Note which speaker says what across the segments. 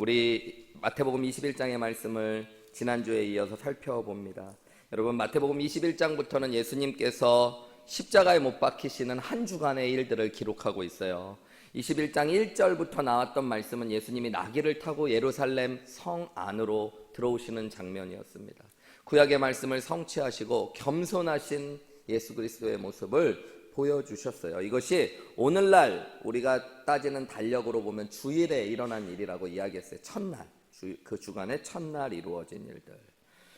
Speaker 1: 우리 마태복음 21장의 말씀을 지난주에 이어서 살펴봅니다. 여러분, 마태복음 21장부터는 예수님께서 십자가에 못 박히시는 한 주간의 일들을 기록하고 있어요. 21장 1절부터 나왔던 말씀은 예수님이 나귀를 타고 예루살렘 성 안으로 들어오시는 장면이었습니다. 구약의 말씀을 성취하시고 겸손하신 예수 그리스도의 모습을 보여주셨어요. 이것이 오늘날 우리가 따지는 달력으로 보면 주일에 일어난 일이라고 이야기했어요. 첫날, 그 주간에 첫날 이루어진 일들.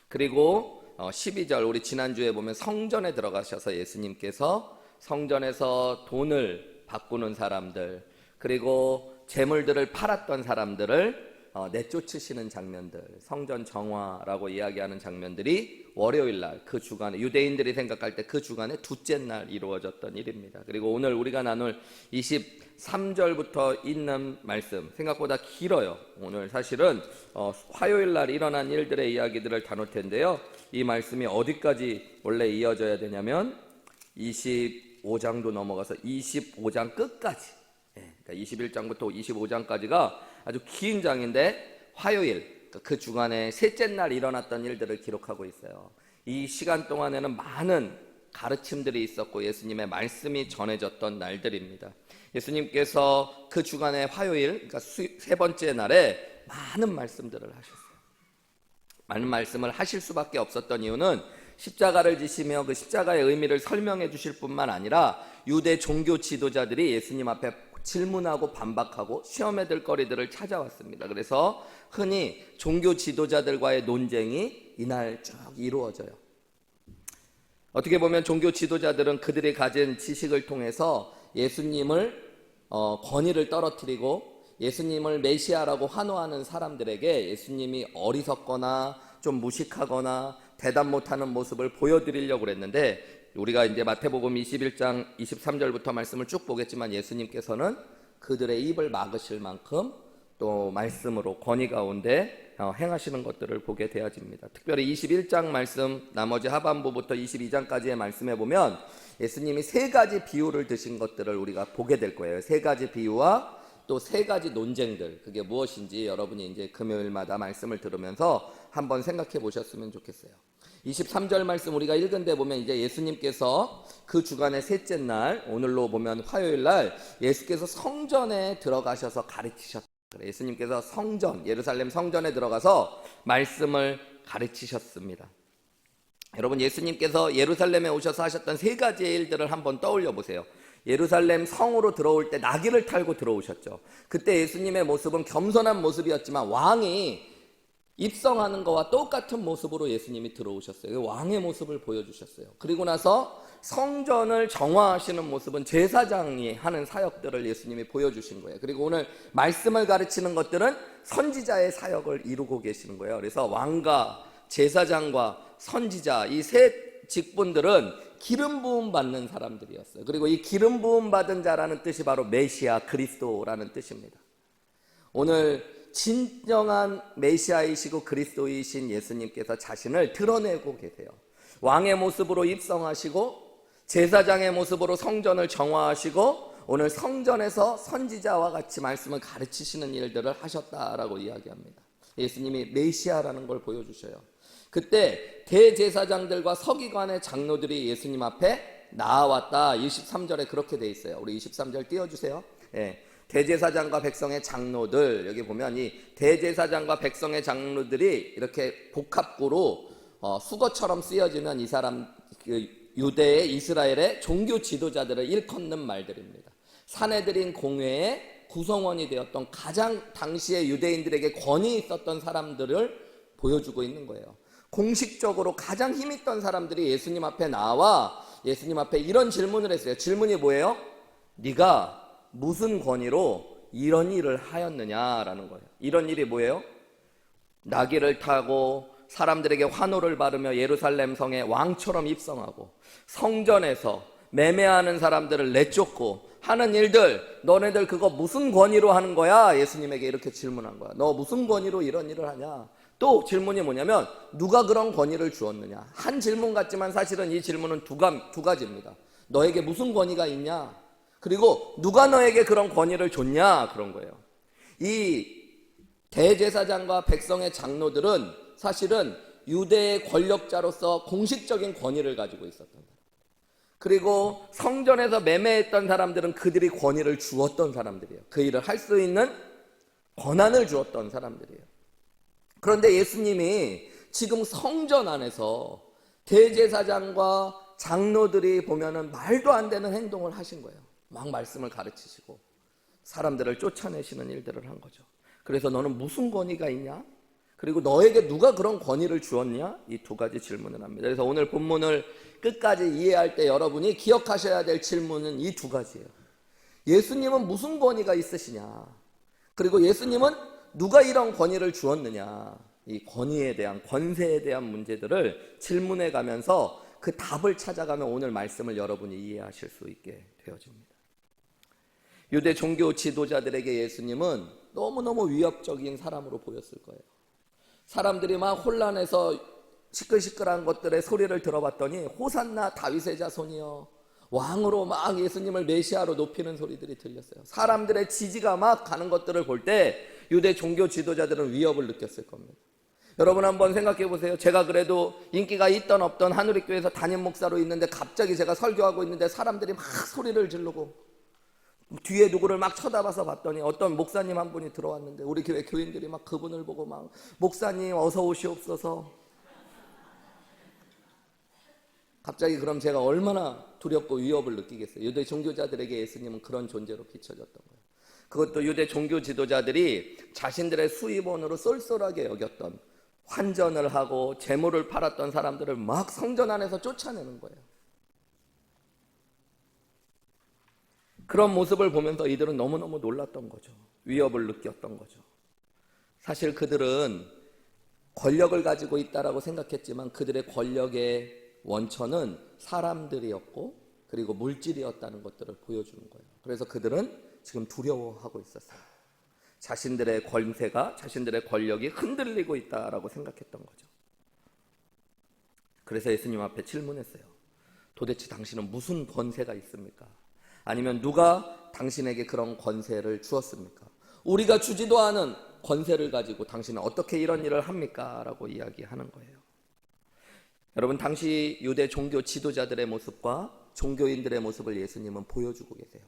Speaker 1: 그리고 12절, 우리 지난주에 보면 성전에 들어가셔서 예수님께서 성전에서 돈을 바꾸는 사람들, 그리고 재물들을 팔았던 사람들을 내쫓으시는 장면들, 성전 정화라고 이야기하는 장면들이 월요일날 그 주간에, 유대인들이 생각할 때 그 주간에 둘째 날 이루어졌던 일입니다. 그리고 오늘 우리가 나눌 23절부터 있는 말씀, 생각보다 길어요. 오늘 사실은 화요일날 일어난 일들의 이야기들을 다룰 텐데요, 이 말씀이 어디까지 원래 이어져야 되냐면 25장도 넘어가서 25장 끝까지, 그러니까 21장부터 25장까지가 아주 긴 장인데 화요일, 그 주간에 셋째 날 일어났던 일들을 기록하고 있어요. 이 시간 동안에는 많은 가르침들이 있었고 예수님의 말씀이 전해졌던 날들입니다. 예수님께서 그 주간의 화요일, 그러니까 세 번째 날에 많은 말씀들을 하셨어요. 많은 말씀을 하실 수밖에 없었던 이유는 십자가를 지시며 그 십자가의 의미를 설명해 주실 뿐만 아니라 유대 종교 지도자들이 예수님 앞에 질문하고 반박하고 시험에 들 거리들을 찾아왔습니다. 그래서 흔히 종교 지도자들과의 논쟁이 이날 쭉 이루어져요. 어떻게 보면 종교 지도자들은 그들이 가진 지식을 통해서 예수님을 권위를 떨어뜨리고 예수님을 메시아라고 환호하는 사람들에게 예수님이 어리석거나 좀 무식하거나 대답 못하는 모습을 보여드리려고 그랬는데, 우리가 이제 마태복음 21장 23절부터 말씀을 쭉 보겠지만 예수님께서는 그들의 입을 막으실 만큼 또 말씀으로 권위 가운데 행하시는 것들을 보게 되어집니다. 특별히 21장 말씀 나머지 하반부부터 22장까지의 말씀에 보면 예수님이 세 가지 비유를 드신 것들을 우리가 보게 될 거예요. 세 가지 비유와 또 세 가지 논쟁들, 그게 무엇인지 여러분이 이제 금요일마다 말씀을 들으면서 한번 생각해 보셨으면 좋겠어요. 23절 말씀 우리가 읽은 데 보면 이제 예수님께서 그 주간의 셋째 날, 오늘로 보면 화요일 날 예수께서 성전에 들어가셔서 가르치셨다. 예수님께서 성전, 예루살렘 성전에 들어가서 말씀을 가르치셨습니다. 여러분, 예수님께서 예루살렘에 오셔서 하셨던 세 가지의 일들을 한번 떠올려 보세요. 예루살렘 성으로 들어올 때 나귀를 탈고 들어오셨죠. 그때 예수님의 모습은 겸손한 모습이었지만 왕이 입성하는 것과 똑같은 모습으로 예수님이 들어오셨어요. 왕의 모습을 보여주셨어요. 그리고 나서 성전을 정화하시는 모습은 제사장이 하는 사역들을 예수님이 보여주신 거예요. 그리고 오늘 말씀을 가르치는 것들은 선지자의 사역을 이루고 계시는 거예요. 그래서 왕과 제사장과 선지자, 이 세 직분들은 기름 부음 받는 사람들이었어요. 그리고 이 기름 부음 받은 자라는 뜻이 바로 메시아, 그리스도라는 뜻입니다. 오늘 진정한 메시아이시고 그리스도이신 예수님께서 자신을 드러내고 계세요. 왕의 모습으로 입성하시고 제사장의 모습으로 성전을 정화하시고 오늘 성전에서 선지자와 같이 말씀을 가르치시는 일들을 하셨다라고 이야기합니다. 예수님이 메시아라는 걸 보여주셔요. 그때 대제사장들과 서기관의 장로들이 예수님 앞에 나와왔다. 23절에 그렇게 돼 있어요. 우리 23절 띄워주세요. 대제사장과 백성의 장로들, 여기 보면 이 대제사장과 백성의 장로들이 이렇게 복합구로 수거처럼 쓰여지는 이 사람, 유대의 이스라엘의 종교 지도자들을 일컫는 말들입니다. 사내들인 공회의 구성원이 되었던 가장 당시의 유대인들에게 권위 있었던 사람들을 보여주고 있는 거예요. 공식적으로 가장 힘있던 사람들이 예수님 앞에 나와 예수님 앞에 이런 질문을 했어요. 질문이 뭐예요? 네가 무슨 권위로 이런 일을 하였느냐라는 거예요. 이런 일이 뭐예요? 나귀를 타고 사람들에게 환호를 받으며 예루살렘 성에 왕처럼 입성하고 성전에서 매매하는 사람들을 내쫓고 하는 일들, 너네들 그거 무슨 권위로 하는 거야? 예수님에게 이렇게 질문한 거야. 너 무슨 권위로 이런 일을 하냐? 또 질문이 뭐냐면 누가 그런 권위를 주었느냐? 한 질문 같지만 사실은 이 질문은 두 가지입니다. 너에게 무슨 권위가 있냐? 그리고 누가 너에게 그런 권위를 줬냐? 그런 거예요. 이 대제사장과 백성의 장로들은 사실은 유대의 권력자로서 공식적인 권위를 가지고 있었던 사람. 그리고 성전에서 매매했던 사람들은 그들이 권위를 주었던 사람들이에요. 그 일을 할 수 있는 권한을 주었던 사람들이에요. 그런데 예수님이 지금 성전 안에서 대제사장과 장로들이 보면은 말도 안 되는 행동을 하신 거예요. 막 말씀을 가르치시고 사람들을 쫓아내시는 일들을 한 거죠. 그래서 너는 무슨 권위가 있냐? 그리고 너에게 누가 그런 권위를 주었냐? 이 두 가지 질문을 합니다. 그래서 오늘 본문을 끝까지 이해할 때 여러분이 기억하셔야 될 질문은 이 두 가지예요. 예수님은 무슨 권위가 있으시냐? 그리고 예수님은 누가 이런 권위를 주었느냐? 이 권위에 대한, 권세에 대한 문제들을 질문해 가면서 그 답을 찾아가면 오늘 말씀을 여러분이 이해하실 수 있게 되어집니다. 유대 종교 지도자들에게 예수님은 너무너무 위협적인 사람으로 보였을 거예요. 사람들이 막 혼란해서 시끌시끌한 것들의 소리를 들어봤더니 호산나 다윗의 자손이여, 왕으로 막 예수님을 메시아로 높이는 소리들이 들렸어요. 사람들의 지지가 막 가는 것들을 볼 때 유대 종교 지도자들은 위협을 느꼈을 겁니다. 여러분 한번 생각해 보세요. 제가 그래도 인기가 있던 없던 한우리교회에서 담임 목사로 있는데 갑자기 제가 설교하고 있는데 사람들이 막 소리를 지르고 뒤에 누구를 막 쳐다봐서 봤더니 어떤 목사님 한 분이 들어왔는데 우리 교회 교인들이 막 그분을 보고 막 목사님 어서 오시옵소서. 갑자기 그럼 제가 얼마나 두렵고 위협을 느끼겠어요. 유대 종교자들에게 예수님은 그런 존재로 비춰졌던 거예요. 그것도 유대 종교 지도자들이 자신들의 수입원으로 쏠쏠하게 여겼던, 환전을 하고 재물을 팔았던 사람들을 막 성전 안에서 쫓아내는 거예요. 그런 모습을 보면서 이들은 너무너무 놀랐던 거죠. 위협을 느꼈던 거죠. 사실 그들은 권력을 가지고 있다라고 생각했지만 그들의 권력의 원천은 사람들이었고 그리고 물질이었다는 것들을 보여주는 거예요. 그래서 그들은 지금 두려워하고 있었어요. 자신들의 권세가, 자신들의 권력이 흔들리고 있다라고 생각했던 거죠. 그래서 예수님 앞에 질문했어요. 도대체 당신은 무슨 권세가 있습니까? 아니면 누가 당신에게 그런 권세를 주었습니까? 우리가 주지도 않은 권세를 가지고 당신은 어떻게 이런 일을 합니까? 라고 이야기하는 거예요. 여러분, 당시 유대 종교 지도자들의 모습과 종교인들의 모습을 예수님은 보여주고 계세요.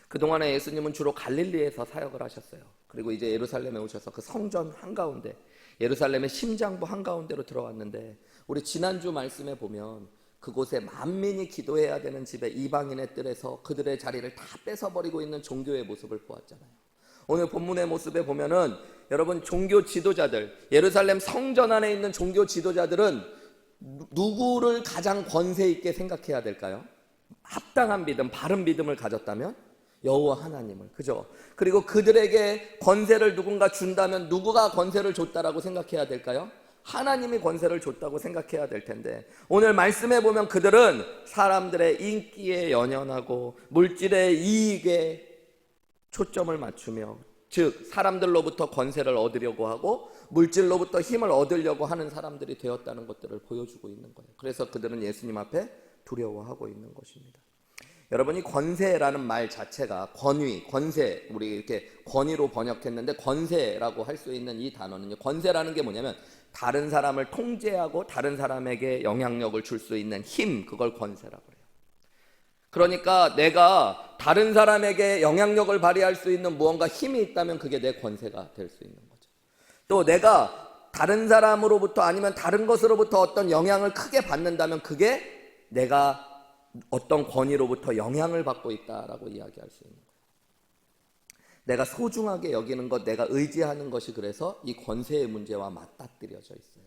Speaker 1: 그동안에 예수님은 주로 갈릴리에서 사역을 하셨어요. 그리고 이제 예루살렘에 오셔서 그 성전 한가운데, 예루살렘의 심장부 한가운데로 들어왔는데, 우리 지난주 말씀에 보면 그곳에 만민이 기도해야 되는 집에 이방인의 뜰에서 그들의 자리를 다 뺏어버리고 있는 종교의 모습을 보았잖아요. 오늘 본문의 모습에 보면은 여러분, 종교 지도자들, 예루살렘 성전 안에 있는 종교 지도자들은 누구를 가장 권세 있게 생각해야 될까요? 합당한 믿음, 바른 믿음을 가졌다면 여호와 하나님을, 그죠? 그리고 그들에게 권세를 누군가 준다면 누구가 권세를 줬다라고 생각해야 될까요? 하나님이 권세를 줬다고 생각해야 될 텐데, 오늘 말씀해 보면 그들은 사람들의 인기에 연연하고 물질의 이익에 초점을 맞추며, 즉 사람들로부터 권세를 얻으려고 하고 물질로부터 힘을 얻으려고 하는 사람들이 되었다는 것들을 보여주고 있는 거예요. 그래서 그들은 예수님 앞에 두려워하고 있는 것입니다. 여러분이 권세라는 말 자체가 권위, 권세, 우리 이렇게 권위로 번역했는데 권세라고 할 수 있는 이 단어는요, 권세라는 게 뭐냐면 다른 사람을 통제하고 다른 사람에게 영향력을 줄 수 있는 힘, 그걸 권세라고 해요. 그러니까 내가 다른 사람에게 영향력을 발휘할 수 있는 무언가 힘이 있다면 그게 내 권세가 될 수 있는 거죠. 또 내가 다른 사람으로부터 아니면 다른 것으로부터 어떤 영향을 크게 받는다면 그게 내가 어떤 권위로부터 영향을 받고 있다라고 이야기할 수 있는 거예요. 내가 소중하게 여기는 것, 내가 의지하는 것이 그래서 이 권세의 문제와 맞닥뜨려져 있어요.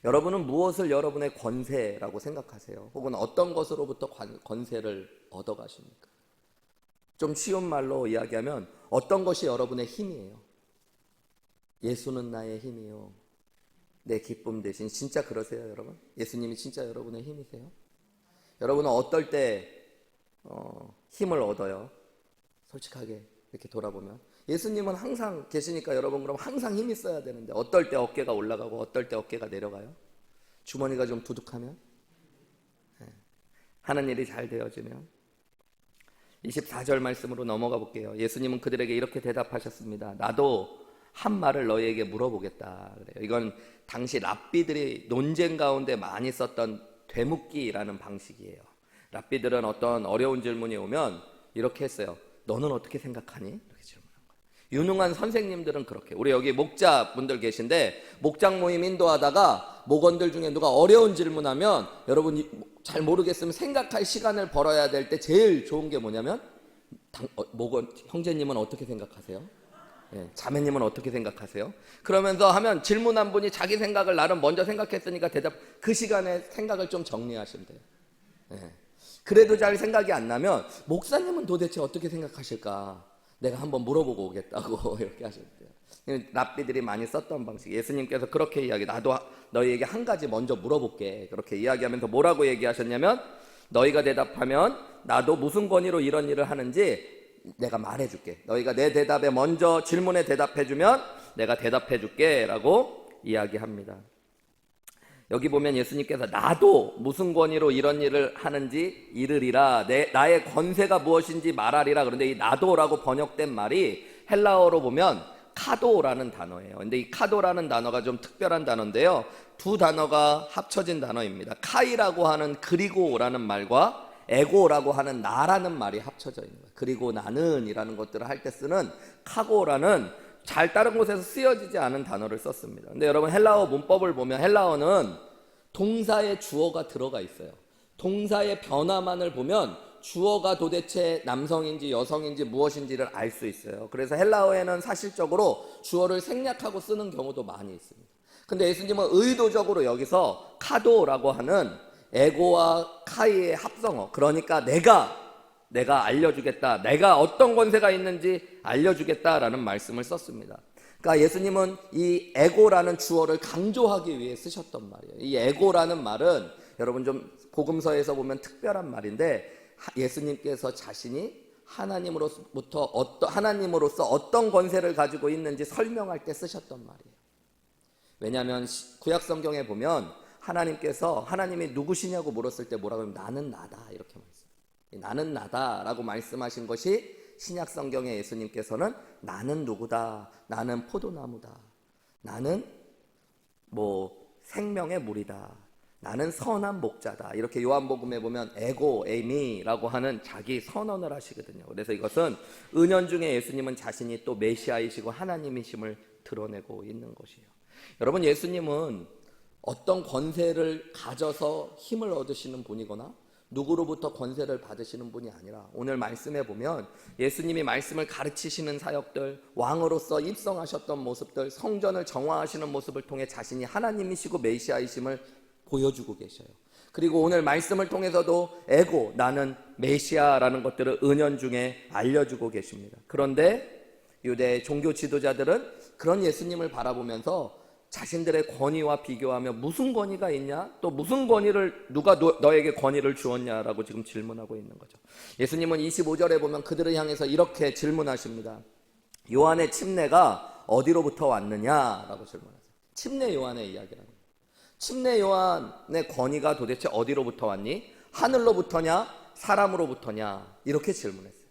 Speaker 1: 여러분은 무엇을 여러분의 권세라고 생각하세요? 혹은 어떤 것으로부터 권세를 얻어가십니까? 좀 쉬운 말로 이야기하면 어떤 것이 여러분의 힘이에요? 예수는 나의 힘이요, 내 기쁨 대신. 진짜 그러세요, 여러분? 예수님이 진짜 여러분의 힘이세요? 여러분은 어떨 때 힘을 얻어요? 솔직하게 이렇게 돌아보면 예수님은 항상 계시니까 여러분 그럼 항상 힘이 있어야 되는데 어떨 때 어깨가 올라가고 어떨 때 어깨가 내려가요? 주머니가 좀 두둑하면? 하는 일이 잘 되어지면? 24절 말씀으로 넘어가 볼게요. 예수님은 그들에게 이렇게 대답하셨습니다. 나도 한 말을 너희에게 물어보겠다 그래요. 이건 당시 랍비들이 논쟁 가운데 많이 썼던 되묻기라는 방식이에요. 랍비들은 어떤 어려운 질문이 오면 이렇게 했어요. 너는 어떻게 생각하니? 이렇게 질문한 거예요. 유능한 선생님들은 그렇게. 우리 여기 목자분들 계신데 목장 모임 인도하다가 목원들 중에 누가 어려운 질문하면 여러분 잘 모르겠으면 생각할 시간을 벌어야 될 때 제일 좋은 게 뭐냐면 목원 형제님은 어떻게 생각하세요? 예, 자매님은 어떻게 생각하세요? 그러면서 하면 질문한 분이 자기 생각을 나름 먼저 생각했으니까 그 시간에 생각을 좀 정리하시면 돼요. 예. 그래도 잘 생각이 안 나면 목사님은 도대체 어떻게 생각하실까? 내가 한번 물어보고 오겠다고 이렇게 하시면 돼요. 랍비들이 많이 썼던 방식. 예수님께서 그렇게 이야기, 나도 너희에게 한 가지 먼저 물어볼게. 그렇게 이야기하면서 뭐라고 얘기하셨냐면 너희가 대답하면 나도 무슨 권위로 이런 일을 하는지 내가 말해줄게. 너희가 내 대답에 먼저 질문에 대답해주면 내가 대답해줄게 라고 이야기합니다. 여기 보면 예수님께서 나도 무슨 권위로 이런 일을 하는지 이르리라, 나의 권세가 무엇인지 말하리라. 그런데 이 나도라고 번역된 말이 헬라어로 보면 카도라는 단어예요. 근데 이 카도라는 단어가 좀 특별한 단어인데요, 두 단어가 합쳐진 단어입니다. 카이라고 하는 그리고라는 말과 에고라고 하는 나라는 말이 합쳐져 있는 거예요. 그리고 나는 이라는 것들을 할 때 쓰는 카고라는 잘 다른 곳에서 쓰여지지 않은 단어를 썼습니다. 근데 여러분 헬라어 문법을 보면 헬라어는 동사에 주어가 들어가 있어요. 동사의 변화만을 보면 주어가 도대체 남성인지 여성인지 무엇인지를 알 수 있어요. 그래서 헬라어에는 사실적으로 주어를 생략하고 쓰는 경우도 많이 있습니다. 근데 예수님은 의도적으로 여기서 카도라고 하는 에고와 카이의 합성어, 그러니까 내가 알려주겠다, 내가 어떤 권세가 있는지 알려주겠다라는 말씀을 썼습니다. 그러니까 예수님은 이 에고라는 주어를 강조하기 위해 쓰셨던 말이에요. 이 에고라는 말은 여러분 좀 복음서에서 보면 특별한 말인데 예수님께서 자신이 하나님으로서 어떤 권세를 가지고 있는지 설명할 때 쓰셨던 말이에요. 왜냐하면 구약 성경에 보면 하나님이 누구시냐고 물었을 때 뭐라고 하면 나는 나다 이렇게 말씀해요. 나는 나다라고 말씀하신 것이 신약 성경에 예수님께서는 나는 누구다, 나는 포도나무다, 나는 생명의 물이다, 나는 선한 목자다, 이렇게 요한복음에 보면 에미라고 하는 자기 선언을 하시거든요. 그래서 이것은 은연중에 예수님은 자신이 또 메시아이시고 하나님이심을 드러내고 있는 것이에요. 여러분 예수님은 어떤 권세를 가져서 힘을 얻으시는 분이거나 누구로부터 권세를 받으시는 분이 아니라 오늘 말씀에 보면 예수님이 말씀을 가르치시는 사역들, 왕으로서 입성하셨던 모습들, 성전을 정화하시는 모습을 통해 자신이 하나님이시고 메시아이심을 보여주고 계셔요. 그리고 오늘 말씀을 통해서도 나는 메시아라는 것들을 은연중에 알려주고 계십니다. 그런데 유대 종교 지도자들은 그런 예수님을 바라보면서 자신들의 권위와 비교하며 무슨 권위가 있냐? 또 무슨 권위를 누가 너에게 권위를 주었냐라고 지금 질문하고 있는 거죠. 예수님은 25절에 보면 그들을 향해서 이렇게 질문하십니다. 요한의 침례가 어디로부터 왔느냐라고 질문하세요. 침례 요한의 이야기라는 거예요. 침례 요한의 권위가 도대체 어디로부터 왔니? 하늘로부터냐? 사람으로부터냐? 이렇게 질문했어요.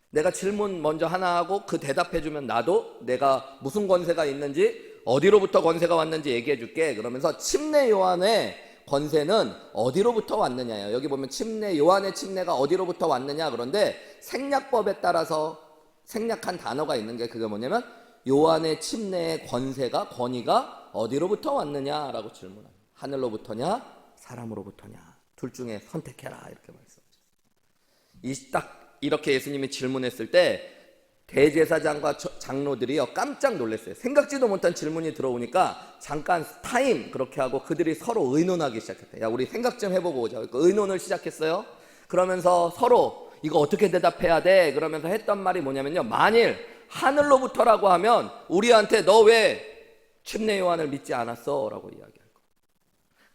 Speaker 1: 내가 질문 먼저 하나 하고 그 대답해주면 나도 내가 무슨 권세가 있는지 어디로부터 권세가 왔는지 얘기해 줄게. 그러면서 침례 요한의 권세는 어디로부터 왔느냐요. 여기 보면 요한의 침례가 어디로부터 왔느냐. 그런데 생략법에 따라서 생략한 단어가 있는 게 그게 뭐냐면 요한의 침례의 권위가 어디로부터 왔느냐라고 질문합니다. 하늘로부터냐 사람으로부터냐 둘 중에 선택해라 이렇게 말씀하셨어요. 딱 이렇게 예수님이 질문했을 때 대제사장과 장로들이요 깜짝 놀랐어요. 생각지도 못한 질문이 들어오니까 잠깐 타임 그렇게 하고 그들이 서로 의논하기 시작했대요. 야 우리 생각 좀 해보고 오자. 의논을 시작했어요. 그러면서 서로 이거 어떻게 대답해야 돼? 그러면서 했던 말이 뭐냐면요, 만일 하늘로부터라고 하면 우리한테 너 왜 침례 요한을 믿지 않았어? 라고 이야기할 거예요.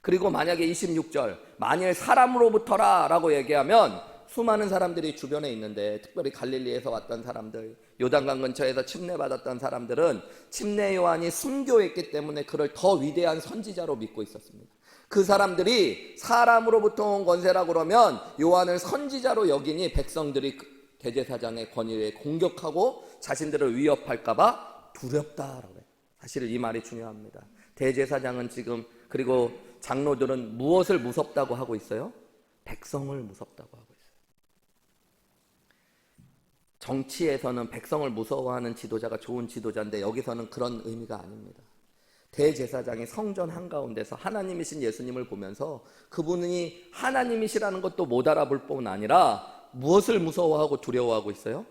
Speaker 1: 그리고 만약에 26절 만일 사람으로부터라 라고 얘기하면 수많은 사람들이 주변에 있는데 특별히 갈릴리에서 왔던 사람들, 요단강 근처에서 침례받았던 사람들은 침례 요한이 순교했기 때문에 그를 더 위대한 선지자로 믿고 있었습니다. 그 사람들이 사람으로부터 온 권세라고 그러면 요한을 선지자로 여기니 백성들이 대제사장의 권위에 공격하고 자신들을 위협할까 봐 두렵다라고 해요. 사실 이 말이 중요합니다. 대제사장은 지금, 그리고 장로들은 무엇을 무섭다고 하고 있어요? 백성을 무섭다고 하고 있어요. 정치에서는 백성을 무서워하는 지도자가 좋은 지도자인데 여기서는 그런 의미가 아닙니다. 대제사장이 성전 한가운데서 하나님이신 예수님을 보면서 그분이 하나님이시라는 것도 못 알아볼 뿐 아니라 무엇을 무서워하고 두려워하고 있어요?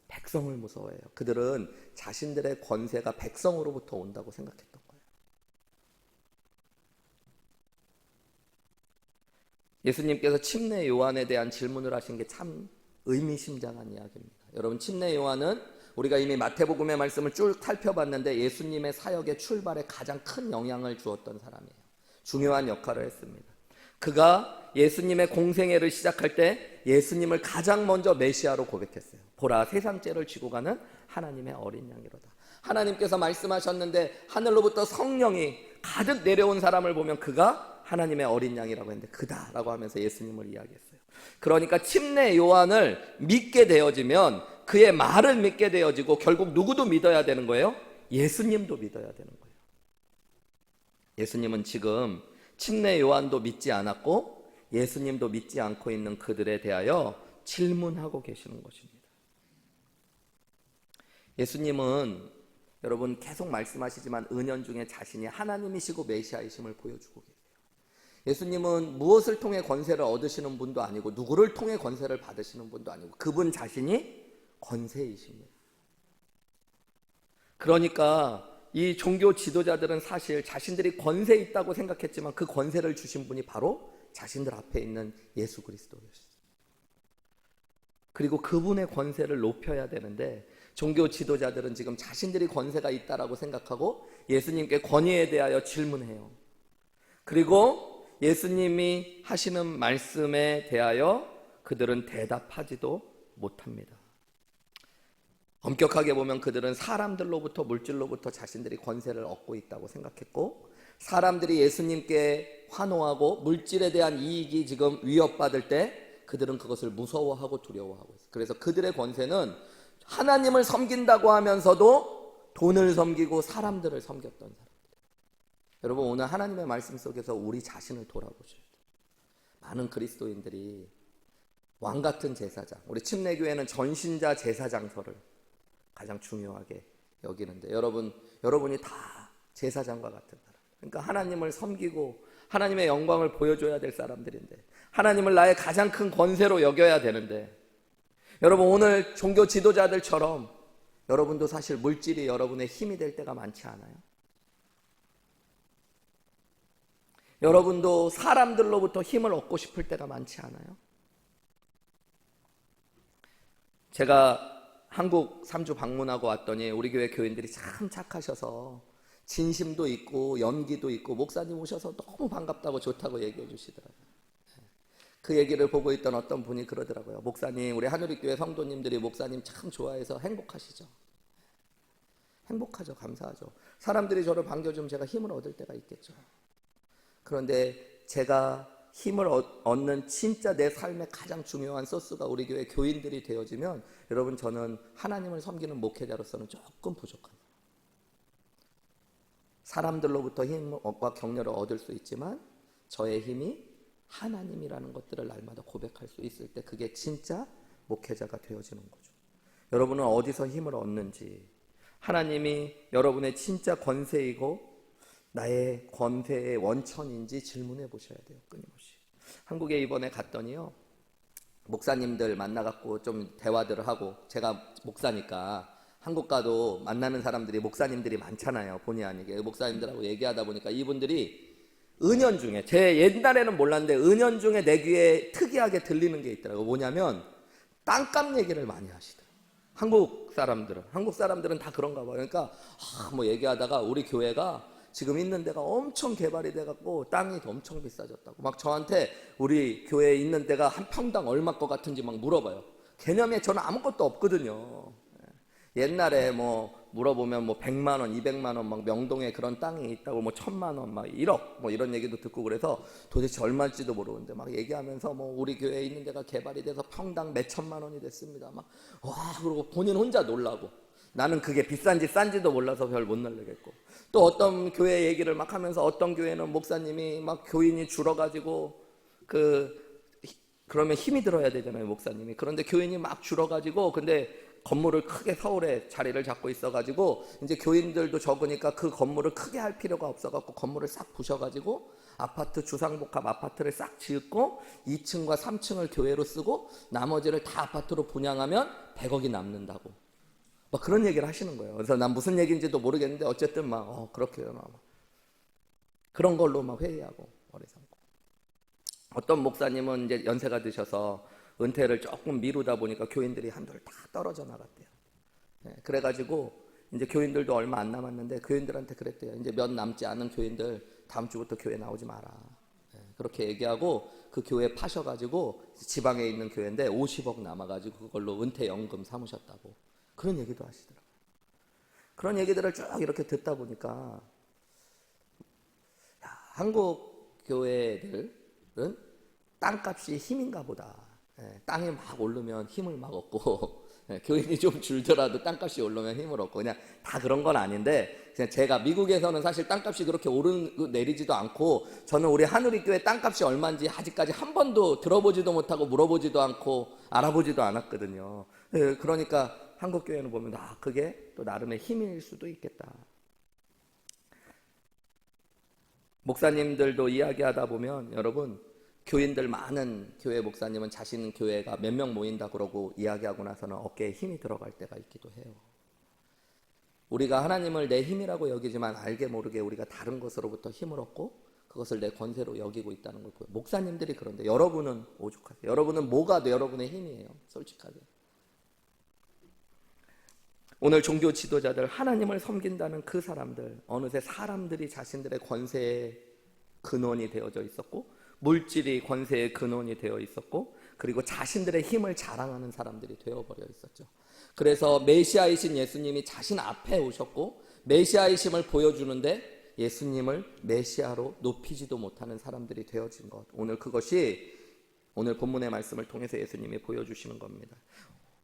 Speaker 1: 백성을 무서워해요. 그들은 자신들의 권세가 백성으로부터 온다고 생각했던 거예요. 예수님께서 침례 요한에 대한 질문을 하신 게 참 의미심장한 이야기입니다. 여러분, 침례 요한은 우리가 이미 마태복음의 말씀을 쭉 살펴봤는데 예수님의 사역의 출발에 가장 큰 영향을 주었던 사람이에요. 중요한 역할을 했습니다. 그가 예수님의 공생애를 시작할 때 예수님을 가장 먼저 메시아로 고백했어요. 보라, 세상 죄를 지고 가는 하나님의 어린 양이로다. 하나님께서 말씀하셨는데 하늘로부터 성령이 가득 내려온 사람을 보면 그가 하나님의 어린 양이라고 했는데 그다라고 하면서 예수님을 이야기했어요. 그러니까 침례 요한을 믿게 되어지면 그의 말을 믿게 되어지고 결국 누구도 믿어야 되는 거예요? 예수님도 믿어야 되는 거예요. 예수님은 지금 침례 요한도 믿지 않았고 예수님도 믿지 않고 있는 그들에 대하여 질문하고 계시는 것입니다. 예수님은 여러분 계속 말씀하시지만 은연중에 자신이 하나님이시고 메시아이심을 보여주고 계세요. 예수님은 무엇을 통해 권세를 얻으시는 분도 아니고 누구를 통해 권세를 받으시는 분도 아니고 그분 자신이 권세이십니다. 그러니까 이 종교 지도자들은 사실 자신들이 권세 있다고 생각했지만 그 권세를 주신 분이 바로 자신들 앞에 있는 예수 그리스도였어요. 그리고 그분의 권세를 높여야 되는데 종교 지도자들은 지금 자신들이 권세가 있다라고 생각하고 예수님께 권위에 대하여 질문해요. 그리고 예수님이 하시는 말씀에 대하여 그들은 대답하지도 못합니다. 엄격하게 보면 그들은 사람들로부터 물질로부터 자신들이 권세를 얻고 있다고 생각했고 사람들이 예수님께 환호하고 물질에 대한 이익이 지금 위협받을 때 그들은 그것을 무서워하고 두려워하고 있어요. 그래서 그들의 권세는 하나님을 섬긴다고 하면서도 돈을 섬기고 사람들을 섬겼던 사람들. 여러분, 오늘 하나님의 말씀 속에서 우리 자신을 돌아보셔야 돼요. 많은 그리스도인들이 왕같은 제사장, 우리 침례교회는 전신자 제사장서를 가장 중요하게 여기는데 여러분이 다 제사장과 같은 사람. 그러니까 하나님을 섬기고 하나님의 영광을 보여줘야 될 사람들인데 하나님을 나의 가장 큰 권세로 여겨야 되는데 여러분, 오늘 종교 지도자들처럼 여러분도 사실 물질이 여러분의 힘이 될 때가 많지 않아요? 여러분도 사람들로부터 힘을 얻고 싶을 때가 많지 않아요? 제가 한국 3주 방문하고 왔더니 우리 교회 교인들이 참 착하셔서 진심도 있고 연기도 있고 목사님 오셔서 너무 반갑다고 좋다고 얘기해 주시더라고요. 그 얘기를 보고 있던 어떤 분이 그러더라고요. 목사님, 우리 하늘의교회 성도님들이 목사님 참 좋아해서 행복하시죠? 행복하죠. 감사하죠. 사람들이 저를 반겨주면 제가 힘을 얻을 때가 있겠죠. 그런데 제가 힘을 얻는 진짜 내 삶의 가장 중요한 소스가 우리 교회 교인들이 되어지면 여러분, 저는 하나님을 섬기는 목회자로서는 조금 부족합니다. 사람들로부터 힘과 격려를 얻을 수 있지만 저의 힘이 하나님이라는 것들을 날마다 고백할 수 있을 때 그게 진짜 목회자가 되어지는 거죠. 여러분은 어디서 힘을 얻는지, 하나님이 여러분의 진짜 권세이고 나의 권세의 원천인지 질문해 보셔야 돼요. 끊임없이. 한국에 이번에 갔더니요, 목사님들 만나갖고 좀 대화들을 하고, 제가 목사니까 한국 가도 만나는 사람들이 목사님들이 많잖아요. 본의 아니게 목사님들하고 얘기하다 보니까 이분들이 은연중에, 제 옛날에는 몰랐는데 은연중에 내 귀에 특이하게 들리는 게 있더라고요. 뭐냐면 땅값 얘기를 많이 하시더라고요. 한국 사람들은 다 그런가 봐요. 그러니까 뭐 얘기하다가 우리 교회가 지금 있는 데가 엄청 개발이 돼갖고 땅이 엄청 비싸졌다고 막 저한테 우리 교회에 있는 데가 한 평당 얼마 것 같은지 막 물어봐요. 개념에 저는 아무것도 없거든요. 옛날에 뭐 물어보면 뭐 100만 원, 200만 원 막 명동에 그런 땅이 있다고 뭐 1000만 원, 막 1억 뭐 이런 얘기도 듣고 그래서 도대체 얼마일지도 모르는데 막 얘기하면서 뭐 우리 교회에 있는 데가 개발이 돼서 평당 몇 천만 원이 됐습니다. 막 와, 그러고 본인 혼자 놀라고. 나는 그게 비싼지 싼지도 몰라서 별 못 날리겠고, 또 어떤 교회 얘기를 막 하면서 어떤 교회는 목사님이 막 교인이 줄어가지고 그러면 힘이 들어야 되잖아요, 목사님이. 그런데 교인이 막 줄어가지고, 근데 건물을 크게 서울에 자리를 잡고 있어가지고 이제 교인들도 적으니까 그 건물을 크게 할 필요가 없어갖고 건물을 싹 부셔가지고 아파트, 주상복합 아파트를 싹 짓고 2층과 3층을 교회로 쓰고 나머지를 다 아파트로 분양하면 100억이 남는다고 막 그런 얘기를 하시는 거예요. 그래서 난 무슨 얘기인지도 모르겠는데 어쨌든 막 그렇게 막 그런 걸로 막 회의하고 오래 삼고, 어떤 목사님은 이제 연세가 드셔서 은퇴를 조금 미루다 보니까 교인들이 한둘 다 떨어져 나갔대요. 그래가지고 이제 교인들도 얼마 안 남았는데 교인들한테 그랬대요. 이제 몇 남지 않은 교인들 다음 주부터 교회 나오지 마라. 그렇게 얘기하고 그 교회 파셔가지고 지방에 있는 교회인데 50억 남아가지고 그걸로 은퇴연금 삼으셨다고 그런 얘기도 하시더라고요. 그런 얘기들을 쭉 이렇게 듣다 보니까 한국 교회들은 땅값이 힘인가 보다. 땅이 막 오르면 힘을 막 얻고 교인이 좀 줄더라도 땅값이 오르면 힘을 얻고, 그냥 다 그런 건 아닌데, 그냥 제가 미국에서는 사실 땅값이 그렇게 내리지도 않고, 저는 우리 하누리교회 땅값이 얼마인지 아직까지 한 번도 들어보지도 못하고 물어보지도 않고 알아보지도 않았거든요. 그러니까 한국 교회는 보면 그게 또 나름의 힘일 수도 있겠다. 목사님들도 이야기하다 보면 여러분, 교인들 많은 교회 목사님은 자신 교회가 몇 명 모인다 그러고 이야기하고 나서는 어깨에 힘이 들어갈 때가 있기도 해요. 우리가 하나님을 내 힘이라고 여기지만 알게 모르게 우리가 다른 것으로부터 힘을 얻고 그것을 내 권세로 여기고 있다는 걸 보여요. 목사님들이 그런데 여러분은 오죽하세요. 여러분은 뭐가 여러분의 힘이에요, 솔직하게. 오늘 종교 지도자들, 하나님을 섬긴다는 그 사람들, 어느새 사람들이 자신들의 권세의 근원이 되어져 있었고, 물질이 권세의 근원이 되어 있었고, 그리고 자신들의 힘을 자랑하는 사람들이 되어버려 있었죠. 그래서 메시아이신 예수님이 자신 앞에 오셨고 메시아이심을 보여주는데 예수님을 메시아로 높이지도 못하는 사람들이 되어진 것, 오늘 그것이 오늘 본문의 말씀을 통해서 예수님이 보여주시는 겁니다.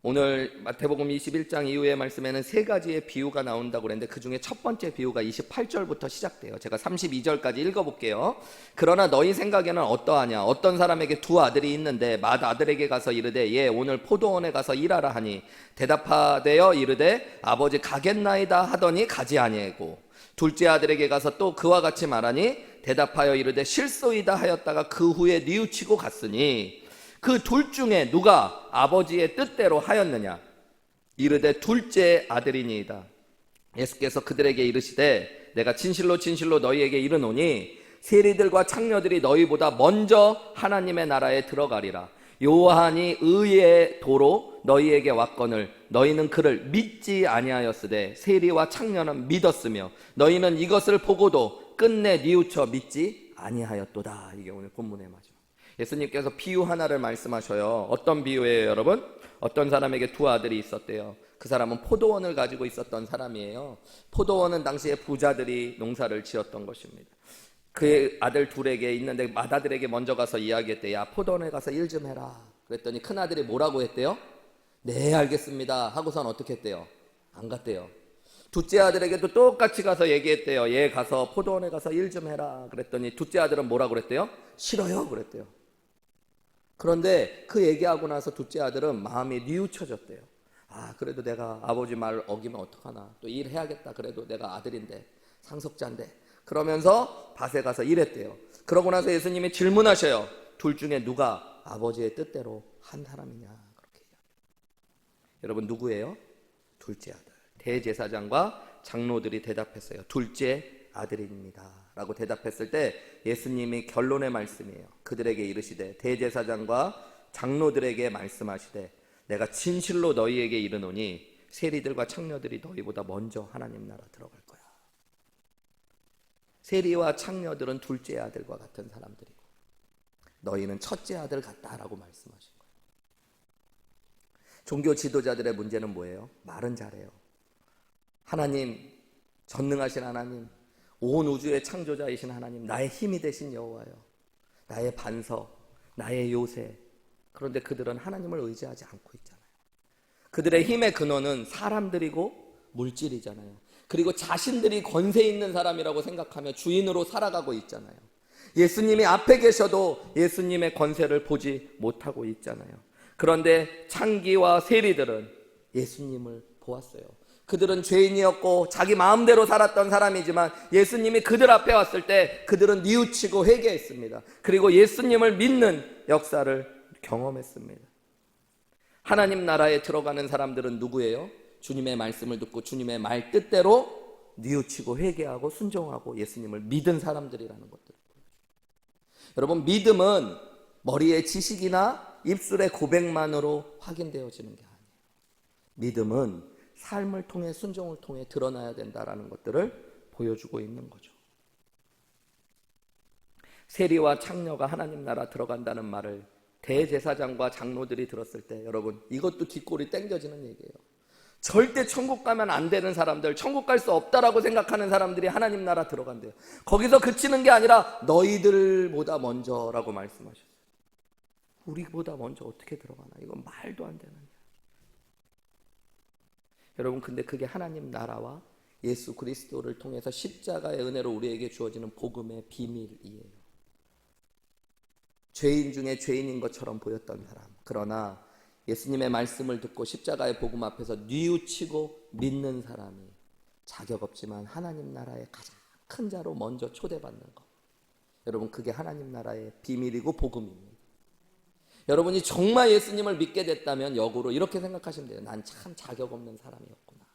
Speaker 1: 오늘 마태복음 21장 이후의 말씀에는 세 가지의 비유가 나온다고 그랬는데 그 중에 첫 번째 비유가 28절부터 시작돼요. 제가 32절까지 읽어볼게요. 그러나 너희 생각에는 어떠하냐? 어떤 사람에게 두 아들이 있는데 맏 아들에게 가서 이르되 예 오늘 포도원에 가서 일하라 하니 대답하되어 이르되 아버지 가겠나이다 하더니 가지 아니하고, 둘째 아들에게 가서 또 그와 같이 말하니 대답하여 이르되 실소이다 하였다가 그 후에 뉘우치고 갔으니 그 둘 중에 누가 아버지의 뜻대로 하였느냐? 이르되 둘째 아들이니이다. 예수께서 그들에게 이르시되 내가 진실로 진실로 너희에게 이르노니 세리들과 창녀들이 너희보다 먼저 하나님의 나라에 들어가리라. 요한이 의의 도로 너희에게 왔거늘 너희는 그를 믿지 아니하였으되 세리와 창녀는 믿었으며 너희는 이것을 보고도 끝내 뉘우쳐 믿지 아니하였도다. 이게 오늘 본문의 마지막. 예수님께서 비유 하나를 말씀하셔요. 어떤 비유예요, 여러분? 어떤 사람에게 두 아들이 있었대요. 그 사람은 포도원을 가지고 있었던 사람이에요. 포도원은 당시에 부자들이 농사를 지었던 것입니다. 그 아들 둘에게 있는데 맏아들에게 먼저 가서 이야기했대요. 야, 포도원에 가서 일 좀 해라. 그랬더니 큰아들이 뭐라고 했대요? 네, 알겠습니다 하고선 어떻게 했대요? 안 갔대요. 둘째 아들에게도 똑같이 가서 얘기했대요. 얘 가서 포도원에 가서 일 좀 해라. 그랬더니 둘째 아들은 뭐라고 그랬대요? 싫어요 그랬대요. 그런데 그 얘기하고 나서 둘째 아들은 마음이 뉘우쳐졌대요. 아, 그래도 내가 아버지 말 어기면 어떡하나, 또 일해야겠다. 그래도 내가 아들인데 상속자인데, 그러면서 밭에 가서 일했대요. 그러고 나서 예수님이 질문하셔요. 둘 중에 누가 아버지의 뜻대로 한 사람이냐, 그렇게 이야기해요. 여러분 누구예요? 둘째 아들. 대제사장과 장로들이 대답했어요. 둘째 아들입니다 라고 대답했을 때 예수님이 결론의 말씀이에요. 그들에게 이르시되 대제사장과 장로들에게 말씀하시되 내가 진실로 너희에게 이르노니 세리들과 창녀들이 너희보다 먼저 하나님 나라 들어갈 거야. 세리와 창녀들은 둘째 아들과 같은 사람들이고 너희는 첫째 아들 같다라고 말씀하신 거예요. 종교 지도자들의 문제는 뭐예요? 말은 잘해요. 하나님, 전능하신 하나님, 온 우주의 창조자이신 하나님, 나의 힘이 되신 여호와여, 나의 반석, 나의 요새. 그런데 그들은 하나님을 의지하지 않고 있잖아요. 그들의 힘의 근원은 사람들이고 물질이잖아요. 그리고 자신들이 권세 있는 사람이라고 생각하며 주인으로 살아가고 있잖아요. 예수님이 앞에 계셔도 예수님의 권세를 보지 못하고 있잖아요. 그런데 창기와 세리들은 예수님을 보았어요. 그들은 죄인이었고 자기 마음대로 살았던 사람이지만 예수님이 그들 앞에 왔을 때 그들은 뉘우치고 회개했습니다. 그리고 예수님을 믿는 역사를 경험했습니다. 하나님 나라에 들어가는 사람들은 누구예요? 주님의 말씀을 듣고 주님의 말 뜻대로 뉘우치고 회개하고 순종하고 예수님을 믿은 사람들이라는 것들. 여러분, 믿음은 머리의 지식이나 입술의 고백만으로 확인되어지는 게 아니에요. 믿음은 삶을 통해 순종을 통해 드러나야 된다라는 것들을 보여주고 있는 거죠. 세리와 창녀가 하나님 나라 들어간다는 말을 대제사장과 장로들이 들었을 때 여러분, 이것도 뒷골이 땡겨지는 얘기예요. 절대 천국 가면 안 되는 사람들, 천국 갈 수 없다라고 생각하는 사람들이 하나님 나라 들어간대요. 거기서 그치는 게 아니라 너희들보다 먼저라고 말씀하셨어요. 우리보다 먼저 어떻게 들어가나? 이건 말도 안 되는 일이에요. 여러분, 근데 그게 하나님 나라와 예수 그리스도를 통해서 십자가의 은혜로 우리에게 주어지는 복음의 비밀이에요. 죄인 중에 죄인인 것처럼 보였던 사람, 그러나 예수님의 말씀을 듣고 십자가의 복음 앞에서 뉘우치고 믿는 사람이 자격 없지만 하나님 나라의 가장 큰 자로 먼저 초대받는 것, 여러분, 그게 하나님 나라의 비밀이고 복음입니다. 여러분이 정말 예수님을 믿게 됐다면 역으로 이렇게 생각하시면 돼요. 난 참 자격 없는 사람이었구나.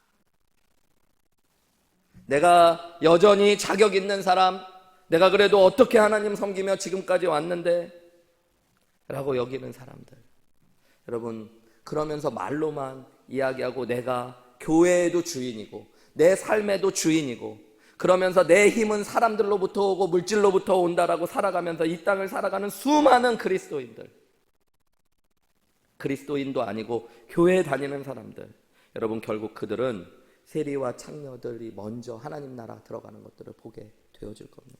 Speaker 1: 내가 여전히 자격 있는 사람, 내가 그래도 어떻게 하나님 섬기며 지금까지 왔는데 라고 여기는 사람들. 여러분, 그러면서 말로만 이야기하고 내가 교회에도 주인이고 내 삶에도 주인이고 그러면서 내 힘은 사람들로부터 오고 물질로부터 온다라고 살아가면서 이 땅을 살아가는 수많은 그리스도인도 아니고 교회에 다니는 사람들, 여러분, 결국 그들은 세리와 창녀들이 먼저 하나님 나라 들어가는 것들을 보게 되어질 겁니다.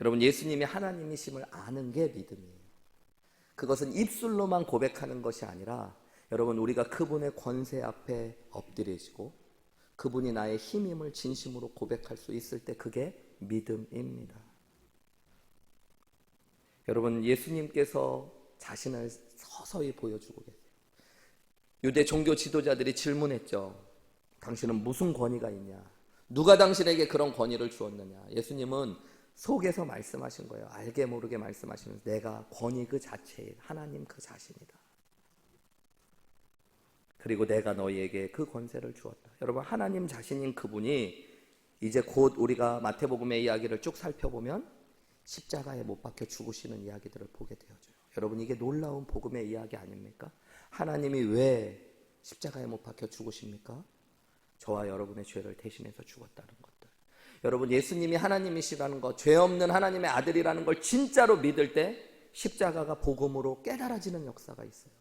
Speaker 1: 여러분, 예수님이 하나님이심을 아는 게 믿음이에요. 그것은 입술로만 고백하는 것이 아니라 여러분, 우리가 그분의 권세 앞에 엎드려지고 그분이 나의 힘임을 진심으로 고백할 수 있을 때 그게 믿음입니다. 여러분, 예수님께서 자신을 서서히 보여주고 계세요. 유대 종교 지도자들이 질문했죠. 당신은 무슨 권위가 있냐? 누가 당신에게 그런 권위를 주었느냐? 예수님은 속에서 말씀하신 거예요. 알게 모르게 말씀하시면서 내가 권위 그 자체인 하나님 그 자신이다. 그리고 내가 너희에게 그 권세를 주었다. 여러분, 하나님 자신인 그분이 이제 곧 우리가 마태복음의 이야기를 쭉 살펴보면 십자가에 못 박혀 죽으시는 이야기들을 보게 되어져요. 여러분, 이게 놀라운 복음의 이야기 아닙니까? 하나님이 왜 십자가에 못 박혀 죽으십니까? 저와 여러분의 죄를 대신해서 죽었다는 것들. 여러분, 예수님이 하나님이시라는 것, 죄 없는 하나님의 아들이라는 걸 진짜로 믿을 때 십자가가 복음으로 깨달아지는 역사가 있어요.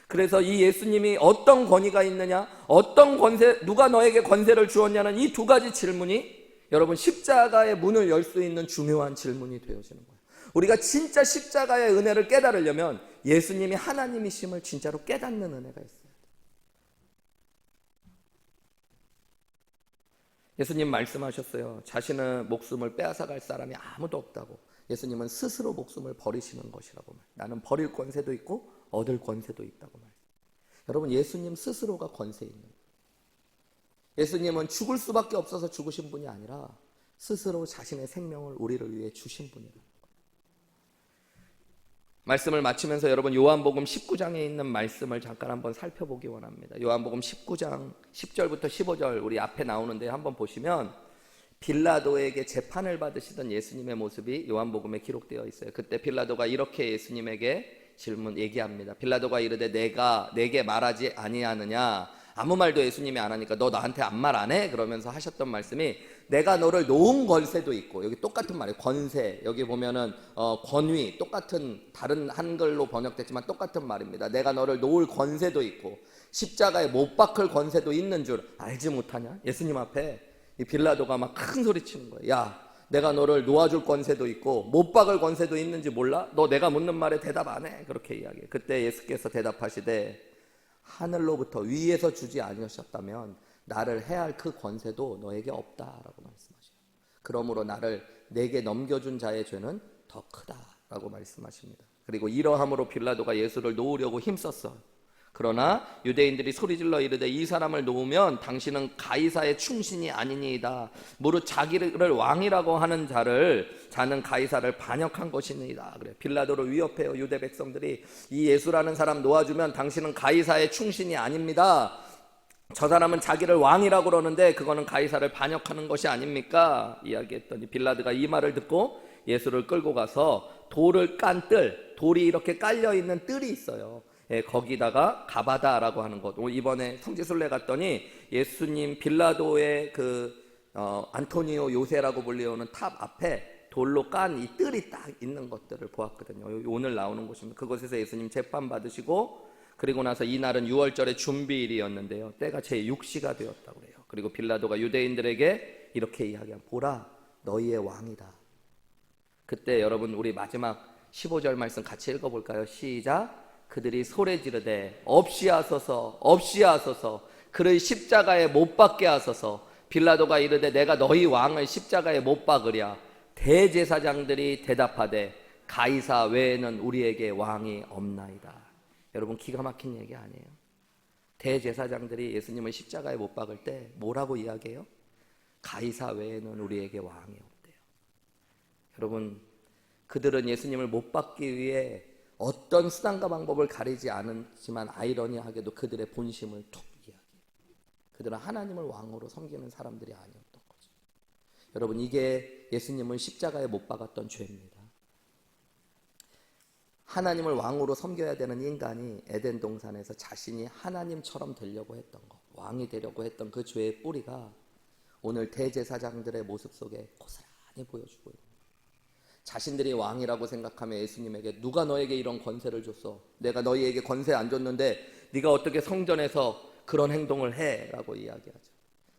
Speaker 1: 그래서 이 예수님이 어떤 권위가 있느냐, 어떤 권세, 누가 너에게 권세를 주었냐는 이 두 가지 질문이 여러분, 십자가의 문을 열 수 있는 중요한 질문이 되어지는 거예요. 우리가 진짜 십자가의 은혜를 깨달으려면 예수님이 하나님이심을 진짜로 깨닫는 은혜가 있어요. 예수님 말씀하셨어요. 자신의 목숨을 빼앗아갈 사람이 아무도 없다고. 예수님은 스스로 목숨을 버리시는 것이라고 말. 나는 버릴 권세도 있고 얻을 권세도 있다고 말. 여러분, 예수님 스스로가 권세 있는 거예요. 예수님은 죽을 수밖에 없어서 죽으신 분이 아니라 스스로 자신의 생명을 우리를 위해 주신 분이라는 거예요. 말씀을 마치면서 여러분, 요한복음 19장에 있는 말씀을 잠깐 한번 살펴보기 원합니다. 요한복음 19장 10절부터 15절 우리 앞에 나오는데 한번 보시면 빌라도에게 재판을 받으시던 예수님의 모습이 요한복음에 기록되어 있어요. 그때 빌라도가 이렇게 예수님에게 얘기합니다. 빌라도가 이르되 내게 말하지 아니하느냐? 아무 말도 예수님이 안 하니까 너 나한테 아무 말 안 해? 그러면서 하셨던 말씀이 내가 너를 놓은 권세도 있고, 여기 똑같은 말이에요. 권세, 여기 보면은 권위, 똑같은 다른 한글로 번역됐지만 똑같은 말입니다. 내가 너를 놓을 권세도 있고 십자가에 못 박을 권세도 있는 줄 알지 못하냐? 예수님 앞에 이 빌라도가 막 큰 소리 치는 거예요. 야, 내가 너를 놓아줄 권세도 있고 못 박을 권세도 있는지 몰라? 너 내가 묻는 말에 대답 안 해? 그렇게 이야기해요. 그때 예수께서 대답하시되 하늘로부터 위에서 주지 아니하셨다면 나를 해할 그 권세도 너에게 없다라고 말씀하셔요. 그러므로 나를 내게 넘겨준 자의 죄는 더 크다라고 말씀하십니다. 그리고 이러함으로 빌라도가 예수를 놓으려고 힘썼어요. 그러나 유대인들이 소리질러 이르되 이 사람을 놓으면 당신은 가이사의 충신이 아니니이다. 무릇 자기를 왕이라고 하는 자는 가이사를 반역한 것이니이다. 그래. 빌라도를 위협해요. 유대 백성들이 이 예수라는 사람 놓아주면 당신은 가이사의 충신이 아닙니다. 저 사람은 자기를 왕이라고 그러는데 그거는 가이사를 반역하는 것이 아닙니까? 이야기했더니 빌라도가 이 말을 듣고 예수를 끌고 가서 돌을 깐 돌이 이렇게 깔려 있는 뜰이 있어요. 거기다가 가바다라고 하는 것. 이번에 성지순례 갔더니 예수님 빌라도의 안토니오 요새라고 불리우는 탑 앞에 돌로 깐 이 뜰이 딱 있는 것들을 보았거든요. 오늘 나오는 곳입니다. 그곳에서 예수님 재판 받으시고 그리고 나서 이날은 6월절의 준비일이었는데요. 때가 제6시가 되었다고 그래요. 그리고 빌라도가 유대인들에게 이렇게 이야기한 보라 너희의 왕이다. 그때 여러분 우리 마지막 15절 말씀 같이 읽어볼까요? 시작. 그들이 소리 지르되 없이하소서 없이하소서 그를 십자가에 못 박게 하소서. 빌라도가 이르되 내가 너희 왕을 십자가에 못 박으랴. 대제사장들이 대답하되 가이사 외에는 우리에게 왕이 없나이다. 여러분 기가 막힌 얘기 아니에요? 대제사장들이 예수님을 십자가에 못 박을 때 뭐라고 이야기해요? 가이사 외에는 우리에게 왕이 없대요. 여러분 그들은 예수님을 못 박기 위해 어떤 수단과 방법을 가리지 않지만 아이러니하게도 그들의 본심을 툭 이야기해요. 그들은 하나님을 왕으로 섬기는 사람들이 아니었던 거죠. 여러분 이게 예수님을 십자가에 못 박았던 죄입니다. 하나님을 왕으로 섬겨야 되는 인간이 에덴 동산에서 자신이 하나님처럼 되려고 했던 것, 왕이 되려고 했던 그 죄의 뿌리가 오늘 대제사장들의 모습 속에 고스란히 보여주고 있습니다. 자신들이 왕이라고 생각하며 예수님에게 누가 너에게 이런 권세를 줬어? 내가 너희에게 권세 안 줬는데 네가 어떻게 성전에서 그런 행동을 해? 라고 이야기하죠.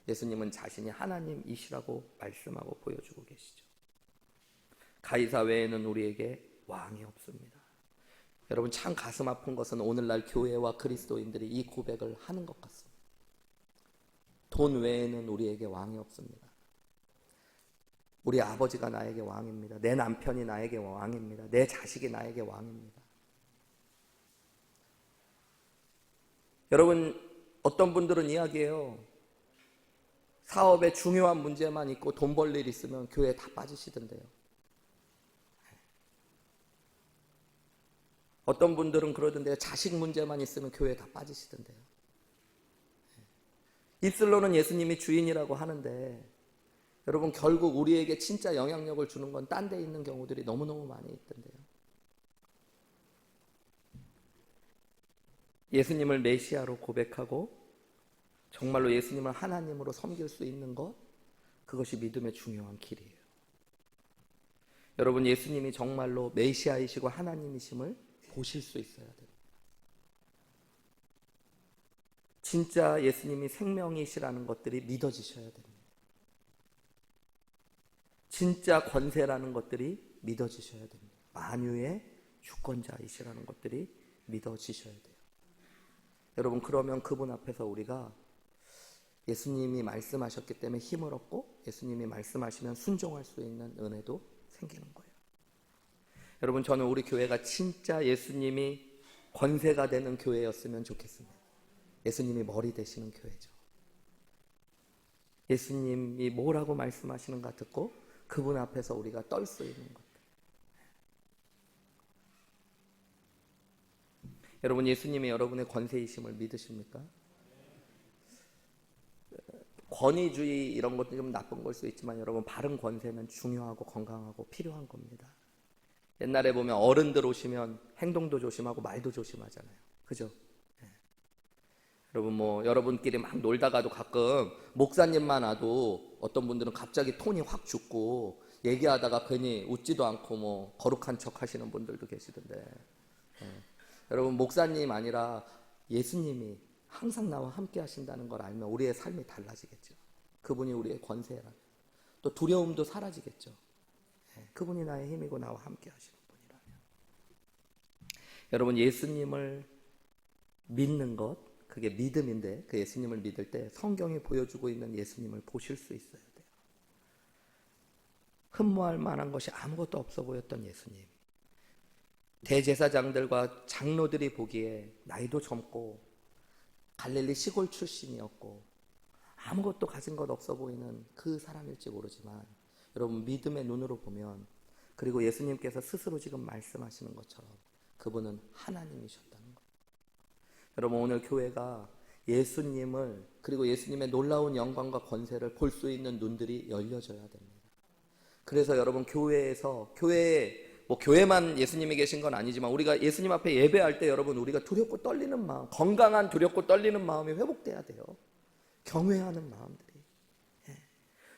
Speaker 1: 예수님은 자신이 하나님이시라고 말씀하고 보여주고 계시죠. 가이사 외에는 우리에게 왕이 없습니다. 여러분 참 가슴 아픈 것은 오늘날 교회와 그리스도인들이 이 고백을 하는 것 같습니다. 돈 외에는 우리에게 왕이 없습니다. 우리 아버지가 나에게 왕입니다. 내 남편이 나에게 왕입니다. 내 자식이 나에게 왕입니다. 여러분 어떤 분들은 이야기해요. 사업에 중요한 문제만 있고 돈 벌 일 있으면 교회에 다 빠지시던데요. 어떤 분들은 그러던데요. 자식 문제만 있으면 교회에 다 빠지시던데요. 입술로는 예수님이 주인이라고 하는데 여러분 결국 우리에게 진짜 영향력을 주는 건 딴 데 있는 경우들이 너무너무 많이 있던데요. 예수님을 메시아로 고백하고 정말로 예수님을 하나님으로 섬길 수 있는 것, 그것이 믿음의 중요한 길이에요. 여러분 예수님이 정말로 메시아이시고 하나님이심을 보실 수 있어야 돼요. 진짜 예수님이 생명이시라는 것들이 믿어지셔야 됩니다. 진짜 권세라는 것들이 믿어지셔야 됩니다. 만유의 주권자이시라는 것들이 믿어지셔야 돼요. 여러분 그러면 그분 앞에서 우리가 예수님이 말씀하셨기 때문에 힘을 얻고 예수님이 말씀하시면 순종할 수 있는 은혜도 생기는 거예요. 여러분 저는 우리 교회가 진짜 예수님이 권세가 되는 교회였으면 좋겠습니다. 예수님이 머리 되시는 교회죠. 예수님이 뭐라고 말씀하시는가 듣고 그분 앞에서 우리가 떨 수 있는 것들. 여러분 예수님이 여러분의 권세이심을 믿으십니까? 권위주의 이런 것도 좀 나쁜 걸 수 있지만 여러분 바른 권세는 중요하고 건강하고 필요한 겁니다. 옛날에 보면 어른들 오시면 행동도 조심하고 말도 조심하잖아요. 그죠? 네. 여러분 여러분끼리 막 놀다가도 가끔 목사님만 와도 어떤 분들은 갑자기 톤이 확 죽고 얘기하다가 괜히 웃지도 않고 거룩한 척 하시는 분들도 계시던데 네. 여러분 목사님 아니라 예수님이 항상 나와 함께 하신다는 걸 알면 우리의 삶이 달라지겠죠. 그분이 우리의 권세라면 또 두려움도 사라지겠죠. 네. 그분이 나의 힘이고 나와 함께 하시는 분이라면 여러분 예수님을 믿는 것 그게 믿음인데 그 예수님을 믿을 때 성경이 보여주고 있는 예수님을 보실 수 있어야 돼요. 흠모할 만한 것이 아무것도 없어 보였던 예수님, 대제사장들과 장로들이 보기에 나이도 젊고 갈릴리 시골 출신이었고 아무것도 가진 것 없어 보이는 그 사람일지 모르지만, 여러분 믿음의 눈으로 보면, 그리고 예수님께서 스스로 지금 말씀하시는 것처럼 그분은 하나님이셨다는 거예요. 여러분 오늘 교회가 예수님을, 그리고 예수님의 놀라운 영광과 권세를 볼 수 있는 눈들이 열려져야 됩니다. 그래서 여러분 교회만 예수님이 계신 건 아니지만 우리가 예수님 앞에 예배할 때 여러분 우리가 두렵고 떨리는 마음, 건강한 두렵고 떨리는 마음이 회복돼야 돼요. 경외하는 마음들이,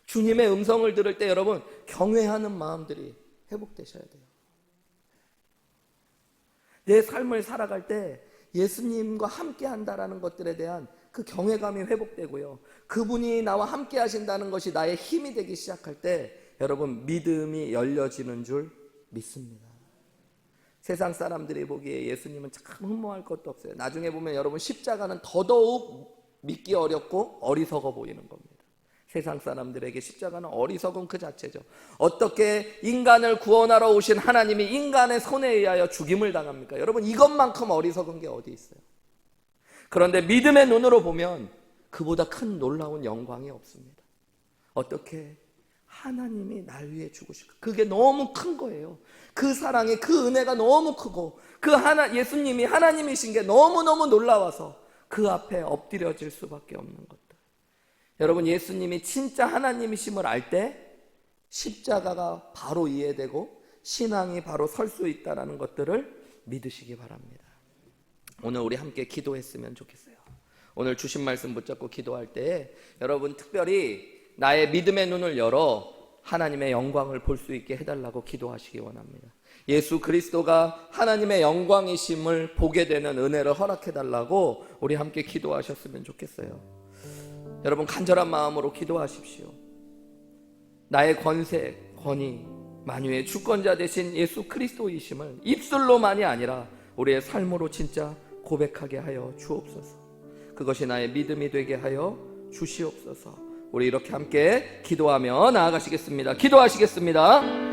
Speaker 1: 주님의 음성을 들을 때 여러분 경외하는 마음들이 회복되셔야 돼요. 내 삶을 살아갈 때 예수님과 함께 한다라는 것들에 대한 그 경외감이 회복되고요, 그분이 나와 함께 하신다는 것이 나의 힘이 되기 시작할 때 여러분 믿음이 열려지는 줄 믿습니다. 세상 사람들이 보기에 예수님은 참 흠모할 것도 없어요. 나중에 보면 여러분 십자가는 더더욱 믿기 어렵고 어리석어 보이는 겁니다. 세상 사람들에게 십자가는 어리석은 그 자체죠. 어떻게 인간을 구원하러 오신 하나님이 인간의 손에 의하여 죽임을 당합니까? 여러분 이것만큼 어리석은 게 어디 있어요? 그런데 믿음의 눈으로 보면 그보다 큰 놀라운 영광이 없습니다. 어떻게 하나님이 날 위해 죽으실까? 그게 너무 큰 거예요. 그 사랑이, 그 은혜가 너무 크고 예수님이 하나님이신 게 너무너무 놀라워서 그 앞에 엎드려질 수밖에 없는 것들. 여러분 예수님이 진짜 하나님이심을 알 때 십자가가 바로 이해되고 신앙이 바로 설 수 있다는 것들을 믿으시기 바랍니다. 오늘 우리 함께 기도했으면 좋겠어요. 오늘 주신 말씀 붙잡고 기도할 때 여러분 특별히 나의 믿음의 눈을 열어 하나님의 영광을 볼 수 있게 해달라고 기도하시기 원합니다. 예수 그리스도가 하나님의 영광이심을 보게 되는 은혜를 허락해달라고 우리 함께 기도하셨으면 좋겠어요. 여러분 간절한 마음으로 기도하십시오. 나의 권세, 권위, 만유의 주권자 되신 예수 그리스도이심을 입술로만이 아니라 우리의 삶으로 진짜 고백하게 하여 주옵소서. 그것이 나의 믿음이 되게 하여 주시옵소서. 우리 이렇게 함께 기도하며 나아가시겠습니다. 기도하시겠습니다.